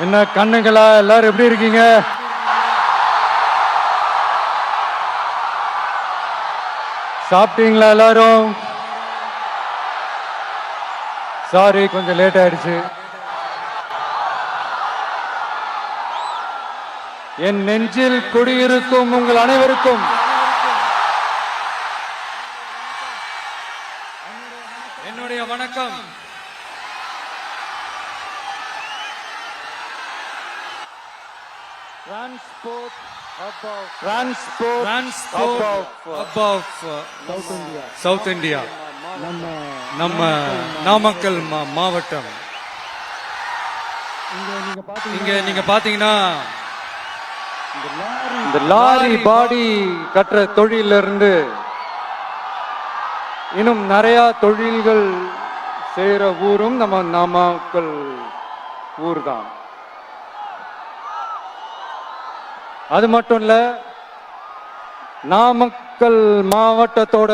என்ன கண்ணுங்களா, எல்லாரும் எப்படி இருக்கீங்க? சாப்பிட்டீங்களா எல்லாரும்? சாரி, கொஞ்சம் லேட் ஆயிடுச்சு. என் நெஞ்சில் குடியிருக்கும் உங்கள் அனைவருக்கும் என்னுடைய வணக்கம். சவுத் இந்தியா, நம்ம நாமக்கல் மாவட்டம். இங்க நீங்க பாத்தீங்கன்னா இந்த லாரி பாடி கட்டுற தொழிலிருந்து இன்னும் நிறைய தொழில்கள் செய்யற ஊரும் நம்ம நாமக்கல் ஊர் தான். அது மட்டும் இல்ல, நாமக்கல் மாவட்டத்தோட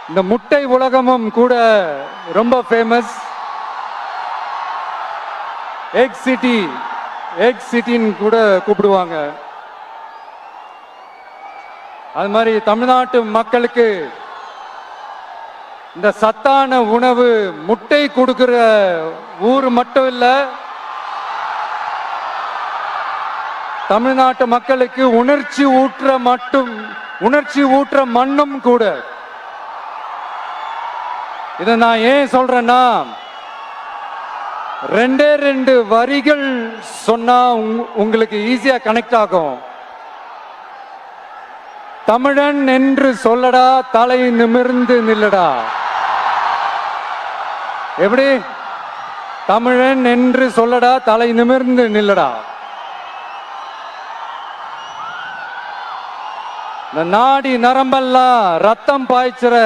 இந்த முட்டை உலகமும் கூட ரொம்ப ஃபேமஸ். எக் சிட்டின்னு கூட கூப்பிடுவாங்க. அது மாதிரி தமிழ்நாட்டு மக்களுக்கு இந்த சத்தான உணவு முட்டை கொடுக்கிற ஊர் மட்டும் இல்ல, தமிழ்நாட்டு மக்களுக்கு உணர்ச்சி ஊற்ற மண்ணும் கூட. இதை நான் ஏன் சொல்றேன்னா, ரெண்டு வரிகள் சொன்னா உங்களுக்கு ஈஸியா கனெக்ட் ஆகும். தமிழன் என்று சொல்லடா, தலை நிமிர்ந்து நில்லடா. எப்படி? தமிழன் என்று சொல்லடா, தலை நிமிர்ந்து நில்லடா. இந்த நாடி நரம்பெல்லாம் ரத்தம் பாய்ச்சுற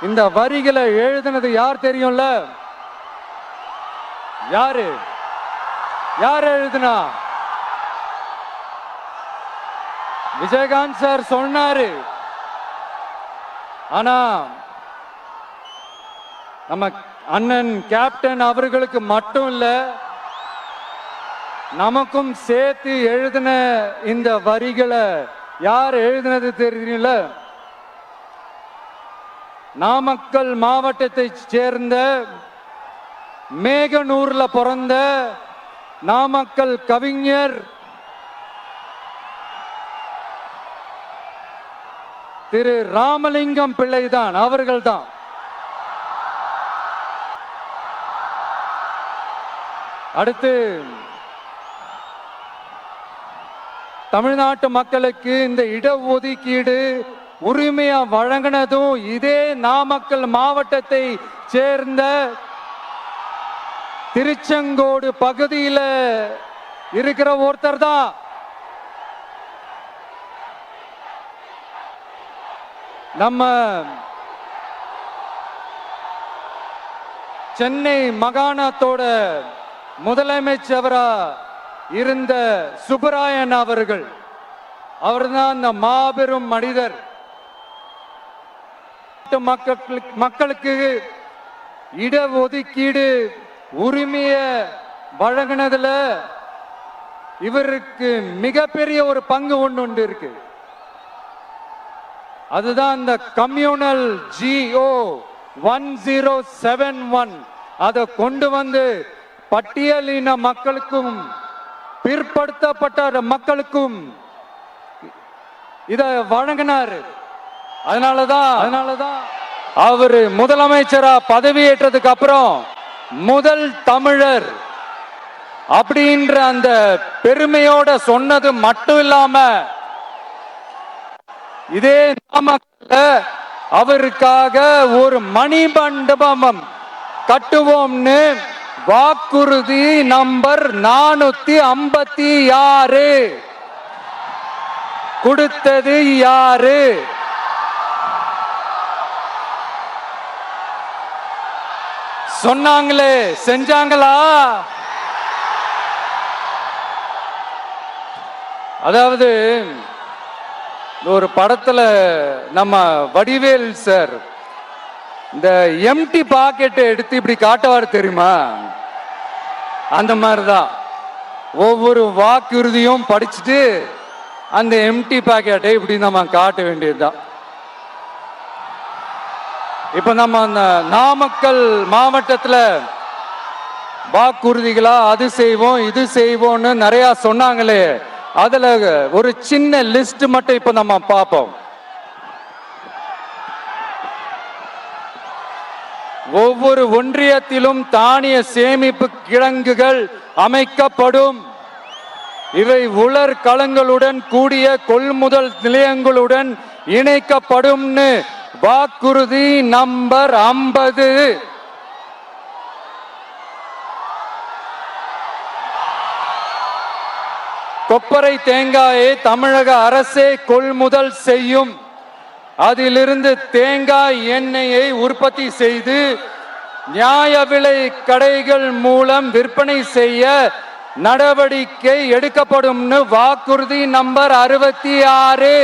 இந்த வரிகளை எழுதினது யார் தெரியும்ல? யார் எழுதுனா? விஜயகாந்த் சார் சொன்னாரு. ஆனா நம்ம அண்ணன் கேப்டன் அவர்களுக்கு மட்டும் இல்ல, நமக்கும் சேர்த்து எழுதின இந்த வரிகளை யார் எழுதினது தெரியும்ல? நாமக்கல் மாவட்டத்தை சேர்ந்த மேகனூர்ல பிறந்த நாமக்கல் கவிஞர் திரு ராமலிங்கம் பிள்ளைதான், அவர்கள்தான். அடுத்து தமிழ்நாட்டு மக்களுக்கு இந்த இடஒதுக்கீடு உரிமையா வழங்கினதும் இதே நாமக்கல் மாவட்டத்தை சேர்ந்த திருச்செங்கோடு பகுதியில் இருக்கிற ஒருத்தர் தான். நம்ம சென்னை மாகாணத்தோட முதலமைச்சரா இருந்த சுப்பராயன் அவர்கள். அவர்தான் அந்த மாபெரும் மனிதர். மக்களுக்கு இடஒதுக்கீடு உரிமைய வழங்கினதுல இவருக்கு மிகப்பெரிய ஒரு பங்கு ஒன்று இருக்கு. அதுதான் இந்த கம்யூனல் GO 1071 அதை கொண்டு வந்து பட்டியலின மக்களுக்கும் பிற்படுத்தப்பட்ட மக்களுக்கும் இத வழங்கினார். அதனாலதான் அவரு முதலமைச்சரா பதவியேற்றதுக்கு அப்புறம் முதல் தமிழர் அப்படின்ற அந்த பெருமையோட சொன்னது மட்டும் இல்லாம, இதே நாமக்கல்ல அவருக்காக ஒரு மணிமண்டபம் கட்டுவோம்னு வாக்குறுதி நம்பர் 456 கொடுத்தது யாரு? சொன்னாங்களே, செஞ்சாங்களா? அதாவது ஒரு படத்துல நம்ம வடிவேல் சார் இந்த எம்டி பாக்கெட் எடுத்து இப்படி காட்டுவார் தெரியுமா? அந்த மாதிரிதான் ஒவ்வொரு வாக்குறுதியும் படிச்சுட்டு அந்த எம்டி பாக்கெட்டை இப்படி நம்ம காட்ட வேண்டியதுதான். இப்ப நம்ம அந்த நாமக்கல் மாவட்டத்துல வாக்குறுதிகளா அது செய்வோம் இது செய்வோம்னு நிறைய சொன்னாங்களே, அதுல ஒரு சின்ன லிஸ்ட் மட்டும் இப்ப நம்ம பார்ப்போம். ஒவ்வொரு ஒன்றியத்திலும் தானிய சேமிப்பு கிடங்குகள் அமைக்கப்படும். இவை உலர் களங்களுடன் கூடிய கொள்முதல் நிலையங்களுடன் இணைக்கப்படும். வாக்குறுதி நம்பர் 50. கொப்பரை தேங்காயை தமிழக அரசே கொள்முதல் செய்யும். அதிலிருந்து தேங்காய் எண்ணெயை உற்பத்தி செய்து நியாய விலை கடைகள் மூலம் விற்பனை செய்ய நடவடிக்கை எடுக்கப்படும். வாக்குறுதி நம்பர் 66.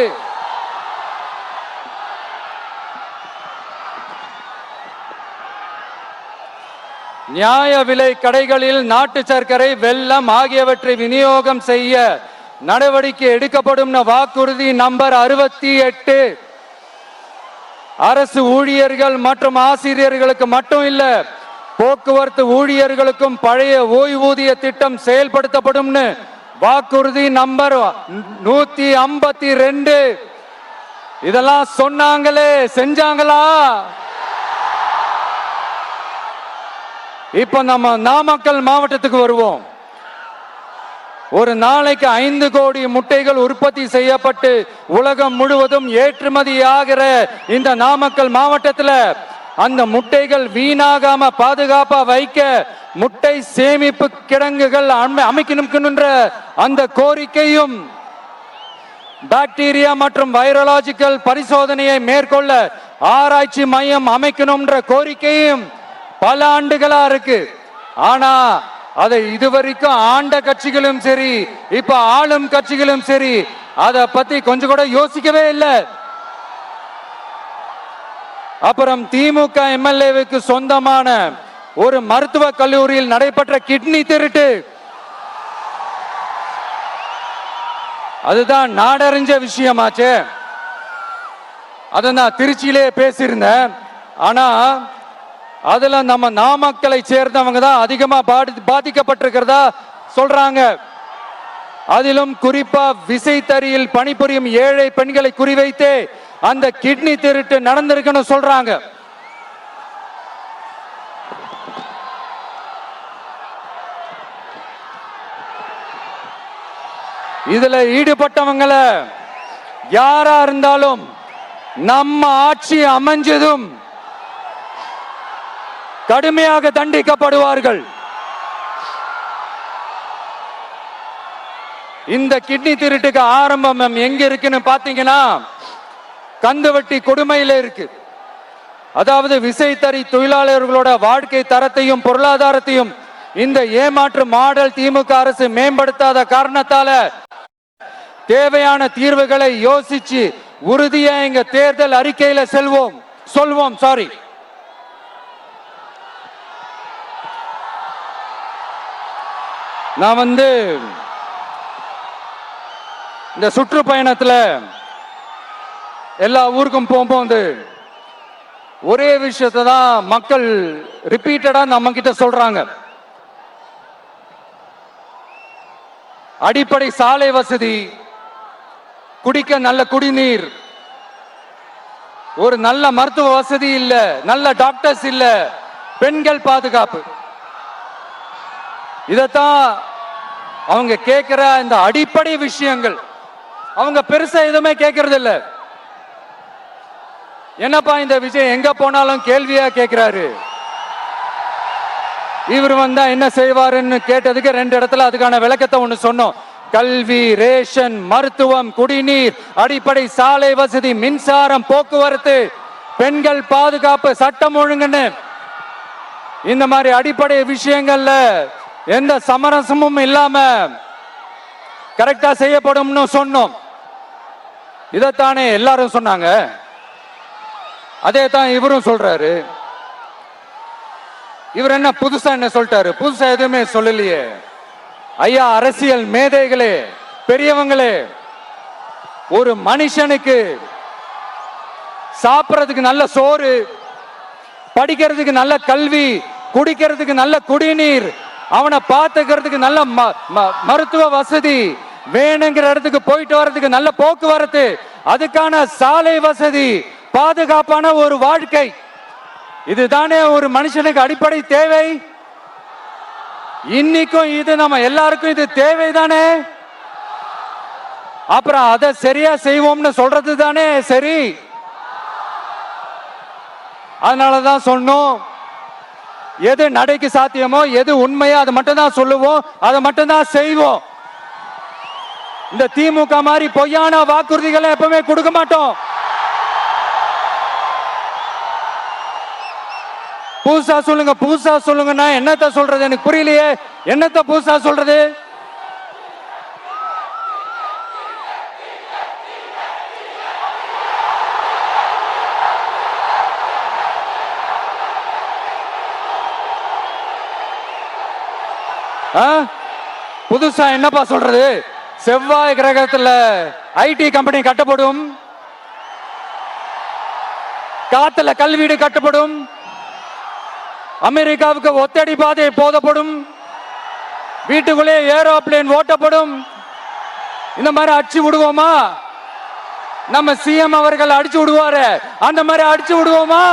நியாய விலை கடைகளில் நாட்டு சர்க்கரை வெல்லம் ஆகியவற்றை விநியோகம் செய்ய நடவடிக்கை எடுக்கப்படும். வாக்குறுதி நம்பர் 68. அரசு ஊழியர்கள் மற்றும் ஆசிரியர்களுக்கு மட்டும் இல்ல, போக்குவரத்து ஊழியர்களுக்கும் பழைய ஓய்வூதிய திட்டம் செயல்படுத்தப்படும். வாக்குறுதி நம்பர் 152. இதெல்லாம் சொன்னாங்களே, செஞ்சாங்களா? இப்ப நம்ம நாமக்கல் மாவட்டத்துக்கு வருவோம். ஒரு நாளைக்கு 5 கோடி முட்டைகள் உற்பத்தி செய்யப்பட்டு உலகம் முழுவதும் ஏற்றுமதி ஆகிற இந்த நாமக்கல் மாவட்டத்தில் அந்த முட்டைகள் வீணாகாம பாதுகாப்பா வைக்க முட்டை சேமிப்பு கிடங்குகள் அமைக்கணும்ன்ற அந்த கோரிக்கையும், பாக்டீரியா மற்றும் வைரலாஜிக்கல் பரிசோதனையை மேற்கொள்ள ஆராய்ச்சி மையம் அமைக்கணும்ன்ற கோரிக்கையும் பல ஆண்டுகளா இருக்கு. ஆனா அதை இதுவரைக்கும் ஆண்ட கட்சிகளும் சரி, இப்ப ஆளும் கட்சிகளும் சரி, அதை பத்தி கொஞ்சம் கூட யோசிக்கவே இல்லை. அப்புறம் திமுக எம்எல்ஏவுக்கு சொந்தமான ஒரு மருத்துவ கல்லூரியில் நடைபெற்ற கிட்னி திருட்டு, அதுதான் நாடறிஞ்ச விஷயமாச்சு. அதை நான் திருச்சியிலே பேசியிருந்தேன். ஆனா அதுல நம்ம நாமக்கலை சேர்ந்தவங்க தான் அதிகமா பாதிக்கப்பட்டிருக்கிறதா சொல்றாங்க. அதிலும் குறிப்பா விசைத்தறியில் பணிபுரியும் ஏழை பெண்களை குறிவைத்து அந்த கிட்னி திருட்டு நடந்திருக்குன்னு சொல்றாங்க. இதுல ஈடுபட்டவங்களை யாரா இருந்தாலும் நம்ம ஆட்சி அமைஞ்சதும் கடுமையாக தண்டிக்கப்படுவார்கள். இந்த கிட்னி திருட்டுக்கு ஆரம்பம் எங்க இருக்குன்னு பாத்தீங்கன்னா, கந்துவட்டி கொடுமையில இருக்கு. அதாவது விசைத்தறி தொழிலாளர்களோட வாழ்க்கை தரத்தையும் பொருளாதாரத்தையும் இந்த ஏமாற்று மாடல் திமுக அரசு மேம்படுத்தாத காரணத்தால தேவையான தீர்வுகளை யோசிச்சு உறுதியா எங்க தேர்தல் அறிக்கையில சொல்வோம். நான் இந்த சுற்றுப்பயணத்துல எல்லா ஊருக்கும் போகும்போது ஒரே விஷயத்தை தான் மக்கள் ரிப்பீட்டடா நம்ம கிட்ட சொல்றாங்க. அடிப்படை சாலை வசதி, குடிக்க நல்ல குடிநீர், ஒரு நல்ல மருத்துவ வசதி இல்ல, நல்ல டாக்டர்ஸ் இல்ல, பெண்கள் பாதுகாப்பு. இதத்தான் அவங்க கேட்கிற இந்த அடிப்படை விஷயங்கள். அவங்க பெருசா எதுவுமே கேட்கறது இல்ல. என்னப்பா இந்த விஜய் எங்க போனாலும் கேள்வியா கேட்கிறாரு, இவர் வந்தா என்ன செய்வாருன்னு கேட்டதுக்கு 2 இடத்துல அதுக்கான விளக்கத்தை ஒண்ணு சொன்னோம். கல்வி, ரேஷன், மருத்துவம், குடிநீர், அடிப்படை சாலை வசதி, மின்சாரம், போக்குவரத்து, பெண்கள் பாதுகாப்பு, சட்டம் ஒழுங்குன்னு இந்த மாதிரி அடிப்படை விஷயங்கள்ல எந்த சமரசமும் இல்லாம கரெக்டா செய்யப்படும்னு சொன்னோம். இதத்தானே எல்லாரும் சொன்னாங்க, அதே தான் இவரும் சொல்றாரு. இவர் என்ன புதுசா என்ன சொல்லிட்டாரு? புதுசா எதுவுமே சொல்லலையே. ஐயா, அரசியல் மேதைகளே, பெரியவங்களே, ஒரு மனுஷனுக்கு சாப்பிடறதுக்கு நல்ல சோறு, படிக்கிறதுக்கு நல்ல கல்வி, குடிக்கிறதுக்கு நல்ல குடிநீர், அவனை பார்த்துக்கிறதுக்கு நல்ல மருத்துவ வசதி, வேணுங்கிற இடத்துக்கு போயிட்டு வர்றதுக்கு நல்ல போக்குவரத்து, அதுக்கான சாலை வசதி, பாதுகாப்பான ஒரு வாழ்க்கை, இதுதானே ஒரு மனுஷனுக்கு அடிப்படை தேவை. இன்னைக்கும் இது நம்ம எல்லாருக்கும் இது தேவைதானே. அப்புறம் அதை சரியா செய்வோம்னு சொல்றது தானே சரி. அதனாலதான் சொன்னோம், எது நடைக்கு சாத்தியமோ, எது உண்மையோ அதை மட்டும் தான் சொல்லுவோம், அதை மட்டும் தான் செய்வோம். இந்த திமுக மாதிரி பொய்யான வாக்குறுதிகளை எப்பவுமே கொடுக்க மாட்டோம். புதுசா சொல்லுங்க, புதுசா சொல்லுங்கன்னா என்னத்த சொல்றது? எனக்கு புரியலையே. என்னத்த புதுசா சொல்றது? புதுசா என்னப்பா சொல்றது? செவ்வாய் கிரகத்துல ஐடி கம்பெனி கட்டப்படும், காத்துல கல்வீடு கட்டப்படும், அமெரிக்காவுக்கு ஒத்தடி பாதை போதப்படும், வீட்டுக்குள்ளே ஏரோப்ளேன் ஓட்டப்படும். இந்த மாதிரி அடிச்சு விடுவோமா? நம்ம சிஎம் அவர்கள் அடிச்சு விடுவாரு, அந்த மாதிரி அடிச்சு விடுவோமா?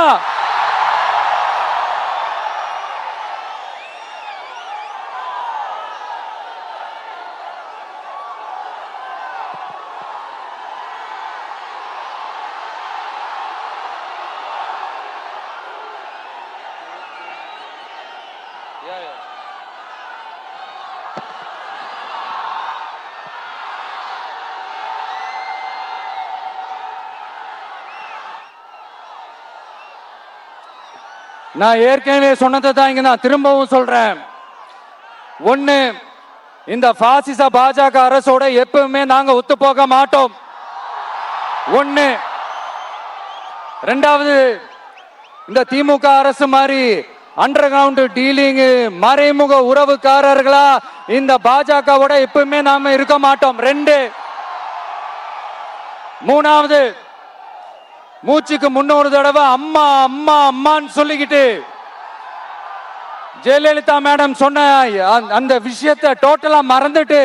நான் ஏற்கனவே சொன்னதை தான் இங்க நான் திரும்பவும் சொல்றேன். ஒண்ணு, இந்த பாசிச பாஜக அரசோட எப்பவுமே நாங்க ஒத்து போக மாட்டோம். ஒண்ணு. ரெண்டாவது, இந்த திமுக அரசு மாதிரி அண்டர் கிரவுண்ட் டீலிங், மறைமுக உறவுக்காரர்களா இந்த பாஜகவோட எப்பவுமே நாம இருக்க மாட்டோம். ரெண்டு. மூணாவது, மூச்சுக்கு முன்னொரு தடவை அம்மா அம்மா அம்மான்னு சொல்லிக்கிட்டு ஜெயலலிதா மேடம் சொன்ன அந்த விஷயத்தை டோட்டலா மறந்துட்டு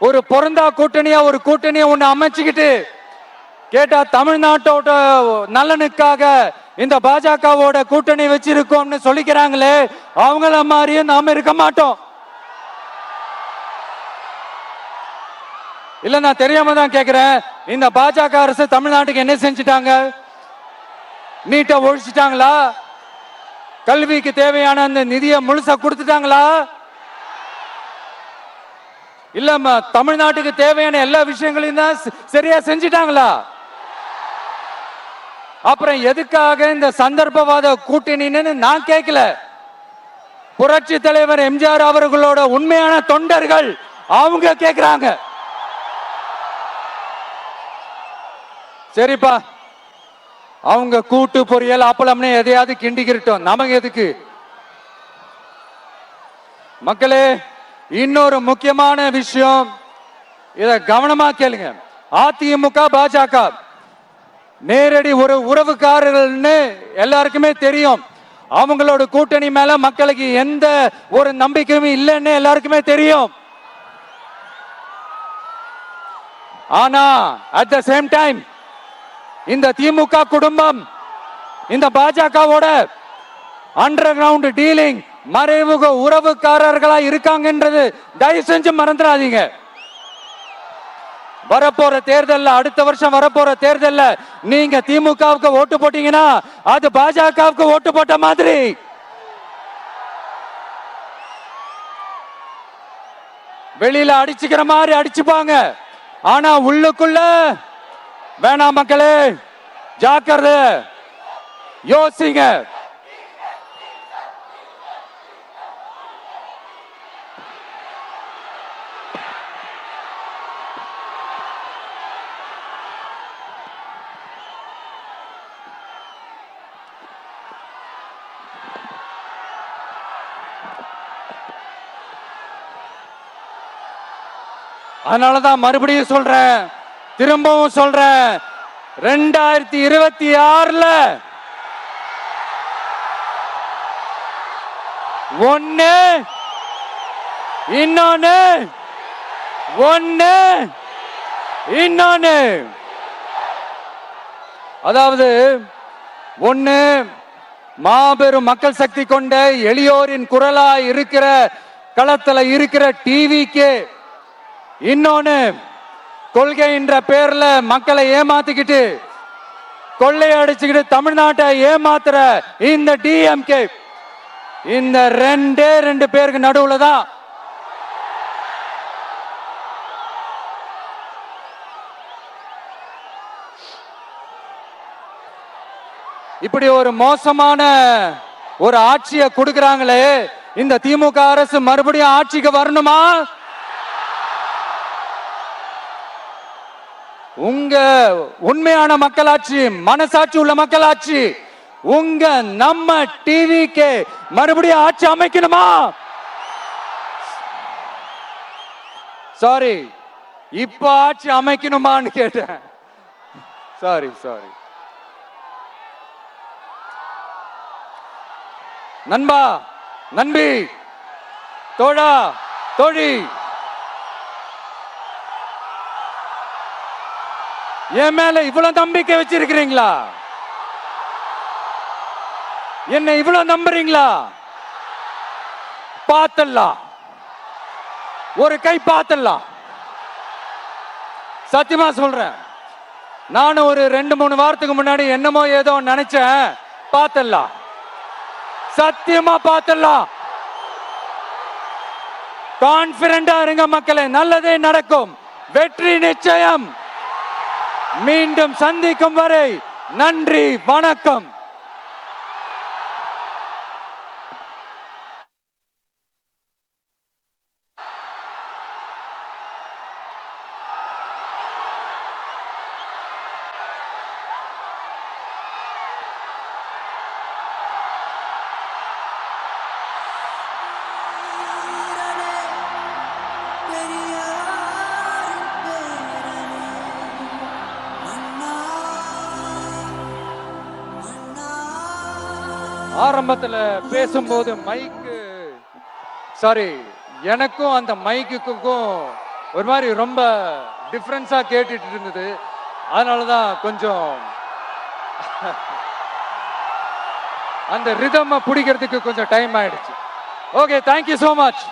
ஒரு பொருந்தா கூட்டணியா ஒரு கூட்டணியை ஒண்ணு அமைச்சுக்கிட்டு கேட்டா தமிழ்நாட்டோட நலனுக்காக இந்த பாஜகவோட கூட்டணி வச்சிருக்கோம்னு சொல்லிக்கிறாங்களே, அவங்கள மாதிரியே நாம இருக்க மாட்டோம். இல்ல, நான் தெரியாம தான் கேக்குறேன். இந்த பாஜக அரசு தமிழ்நாட்டுக்கு என்ன செஞ்சிட்டாங்க? நீட்டை ஒழிச்சிட்டாங்களா? கல்விக்கு தேவையான அந்த நிதியை முழுசா கொடுத்துட்டாங்களா? இல்ல தமிழ்நாட்டுக்கு தேவையான எல்லா விஷயங்களையும் தான் சரியா செஞ்சிட்டாங்களா? அப்புறம் எதுக்காக இந்த சந்தர்ப்பவாத கூட்டணின்னு நான் கேட்கல. புரட்சி தலைவர் எம்ஜிஆர் அவர்களோட உண்மையான தொண்டர்கள் அவங்க கேக்குறாங்க. சரிப்பா, அவங்க கூட்டு பொரியல் அப்பளம்னு எதையாவது கிண்டிக்கிட்டோம், நமக்கு எதுக்கு? மக்களே, இன்னொரு முக்கியமான விஷயம், இத கவனமா கேளுங்க. அதிமுக பாஜக நேரடி ஒரு உறவுக்காரர்கள்னு எல்லாருக்குமே தெரியும். அவங்களோட கூட்டணி மேல மக்களுக்கு எந்த ஒரு நம்பிக்கையும் இல்லைன்னு எல்லாருக்குமே தெரியும். ஆனா அட் த சேம் டைம் இந்த திமுக குடும்பம் இந்த பாஜகவோட அண்டர் கிரவுண்ட் டீலிங், மறைமுக உறவுக்காரர்களா இருக்காங்கன்றது தயவு செஞ்சு மறந்துடாதீங்க. வரப்போற தேர்தல், அடுத்த வருஷம் வரப்போற தேர்தல் நீங்க திமுகவுக்கு ஓட்டு போட்டீங்கன்னா அது பாஜகவுக்கு ஓட்டு போட்ட மாதிரி. வெளியில அடிச்சுக்கிற மாதிரி அடிச்சுப்பாங்க, ஆனா உள்ளுக்குள்ள வேணாம். மக்களே, ஜாக்கிரதை, யோசிங்க. அதனாலதான் மறுபடியும் சொல்றேன், திரும்பவும் சொல்றேன், 2026ல ஒன்னு இன்னொன்னு ஒன்னு இன்னொன்னு, அதாவது ஒன்னு மாபெரும் மக்கள் சக்தி கொண்ட எளியோரின் குரலா இருக்கிற களத்துல இருக்கிற டிவிக்கு, இன்னொன்னு கொள்கை என்ற பேர்ல மக்களை ஏமாத்திக்கிட்டு கொள்ளையடிச்சுக்கிட்டு தமிழ்நாட்டை ஏமாத்துற இந்த டிஎம்கே. இந்த ரெண்டு பேருக்கு நடுவுல தான் இப்படி ஒரு மோசமான ஒரு ஆட்சியை கொடுக்கறாங்களே, இந்த திமுக அரசு மறுபடியும் ஆட்சிக்கு வரணுமா? உங்க உண்மையான மக்களாட்சி, மனசாட்சி உள்ள மக்களாட்சி, உங்க நம்ம டிவிக்கு மறுபடியும் ஆட்சி அமைக்கணுமா? சாரி, இப்ப ஆட்சி அமைக்கணுமான்னு கேட்டேன். சாரி. நண்பா, நண்பி, தோழா, தோழி, என் மேல இவ்வளவு நம்பிக்கை வச்சிருக்கிறீங்களா? என்ன இவ்வளவு நம்புறீங்களா? பார்த்தலாம், ஒரு கை பார்த்தலாம். சத்தியமா சொல்றேன், நானும் ஒரு 2-3 வாரத்துக்கு முன்னாடி என்னமோ ஏதோ நினைச்சேன். பார்த்தலாம், சத்தியமா பார்த்தலாம். கான்பிடண்டா இருங்க மக்களே, நல்லதே நடக்கும், வெற்றி நிச்சயம். மீண்டும் சந்திக்கும் வரை நன்றி, வணக்கம். ஆரம்பத்துல பேசும்போது மைக்கு, சாரி, எனக்கும் அந்த மைக்குக்கும் ஒரு மாதிரி ரொம்ப டிஃபரன்ஸா கேட்டுட்டு இருந்தது. அதனாலதான் கொஞ்சம் அந்த ரிதம் பிடிக்கிறதுக்கு கொஞ்சம் டைம் ஆயிடுச்சு. Okay, thank you so much.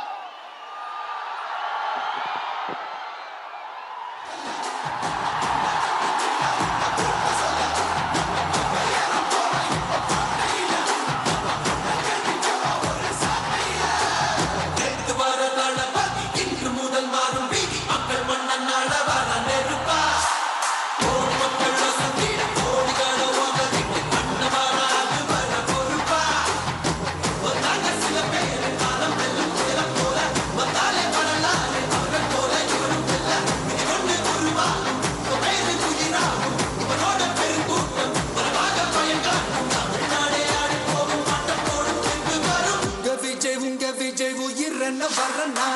உயிர் என்ன வரனா